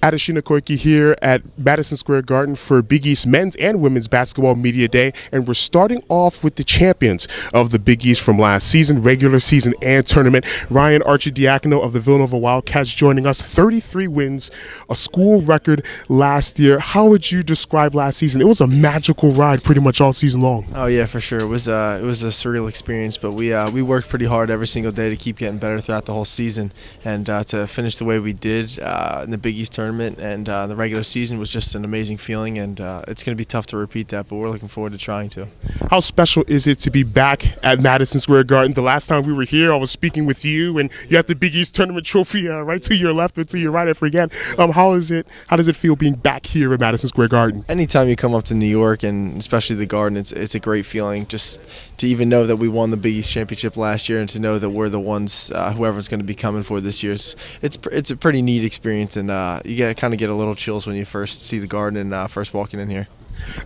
Adesina Koiki here at Madison Square Garden for Big East Men's and Women's Basketball Media Day, and we're starting off with the champions of the Big East from last season, regular season and tournament. Ryan Arcidiacono of the Villanova Wildcats joining us. 33 wins, a school record last year. How would you describe last season? It was a magical ride pretty much all season long. Oh yeah, for sure. It was a surreal experience, but we worked pretty hard every single day to keep getting better throughout the whole season, and to finish the way we did in the Big East tournament and the regular season was just an amazing feeling, and it's going to be tough to repeat that, but we're looking forward to trying to. How special is it to be back at Madison Square Garden? The last time we were here, I was speaking with you, and you had the Big East tournament trophy right to your left or to your right, I forget. How does it feel being back here at Madison Square Garden? Anytime you come up to New York, and especially the Garden, it's a great feeling just to even know that we won the Big East championship last year, and to know that we're the ones whoever's going to be coming for this year. It's a pretty neat experience, and you kind of get a little chills when you first see the Garden and first walking in here.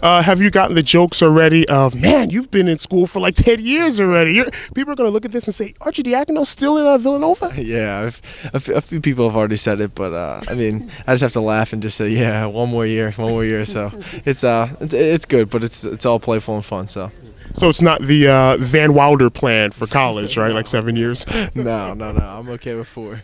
Have you gotten the jokes already of, man, you've been in school for like 10 years already? People are going to look at this and say, Arcidiacono's still in Villanova? Yeah, a few people have already said it, but I mean, I just have to laugh and just say, yeah, one more year. So it's good, but it's all playful and fun. So it's not the Van Wilder plan for college, right? Like 7 years? No. I'm okay with 4.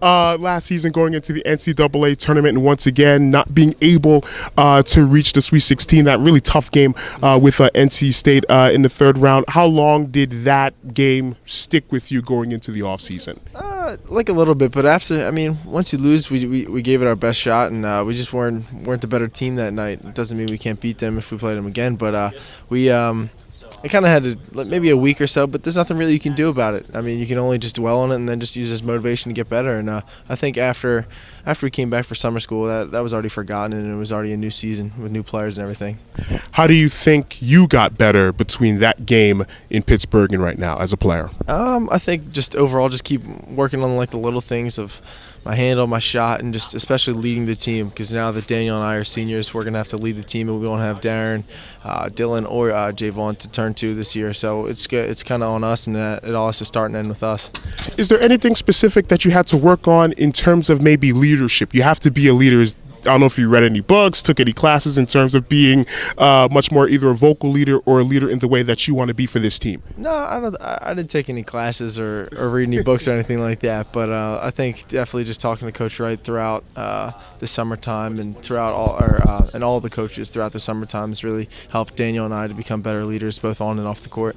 Last season going into the NCAA tournament, and once again not being able to reach the Sweet 16, that really tough game with NC State in the third round. How long did that game stick with you going into the offseason? Like a little bit, but once you lose, we gave it our best shot, and we just weren't the better team that night. It doesn't mean we can't beat them if we play them again, but I kind of had maybe a week or so, but there's nothing really you can do about it. I mean, you can only just dwell on it and then just use it as motivation to get better. And I think after we came back for summer school, that was already forgotten, and it was already a new season with new players and everything. How do you think you got better between that game in Pittsburgh and right now as a player? I think just overall just keep working on like the little things of my handle, my shot, and just especially leading the team, because now that Daniel and I are seniors, we're going to have to lead the team, and we won't have Darren, Dylan, or Javon to turn to this year. So it's kind of on us, and it all has to start and end with us. Is there anything specific that you had to work on in terms of maybe leadership? You have to be a leader. I don't know if you read any books, took any classes in terms of being much more either a vocal leader or a leader in the way that you want to be for this team. No, I didn't take any classes or read any books or anything like that. But I think definitely just talking to Coach Wright throughout the summertime and throughout all of the coaches throughout the summertime has really helped Daniel and I to become better leaders both on and off the court.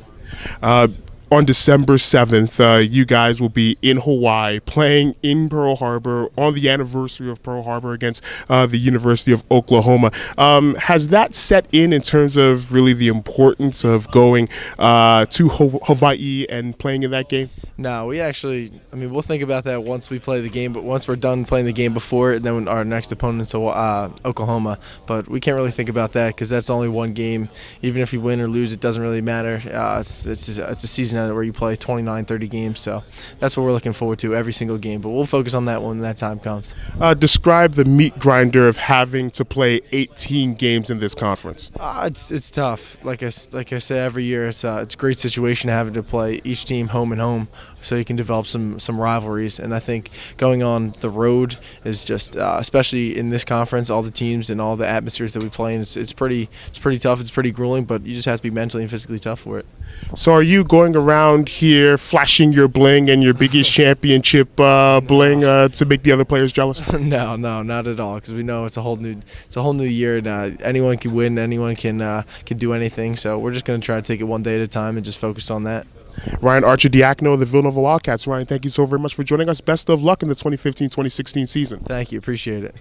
On December 7th, you guys will be in Hawaii playing in Pearl Harbor on the anniversary of Pearl Harbor against the University of Oklahoma. Has that set in terms of really the importance of going to Hawaii and playing in that game? No, we'll think about that once we play the game, but once we're done playing the game before it, then our next opponent's Oklahoma. But we can't really think about that because that's only one game. Even if you win or lose, it doesn't really matter. It's a season where you play 29, 30 games, so that's what we're looking forward to every single game. But we'll focus on that when that time comes. Describe the meat grinder of having to play 18 games in this conference. It's tough. Like I say every year, it's a great situation having to play each team home and home, so you can develop some rivalries. And I think going on the road is just, especially in this conference, all the teams and all the atmospheres that we play in, it's pretty tough. It's pretty grueling, but you just have to be mentally and physically tough for it. So are you going around here flashing your bling and your Big East championship bling to make the other players jealous? No, not at all, because we know it's a whole new year, and anyone can win, anyone can do anything. So we're just going to try to take it one day at a time and just focus on that. Ryan Arcidiacono of the Villanova Wildcats. Ryan, thank you so very much for joining us. Best of luck in the 2015-2016 season. Thank you. Appreciate it.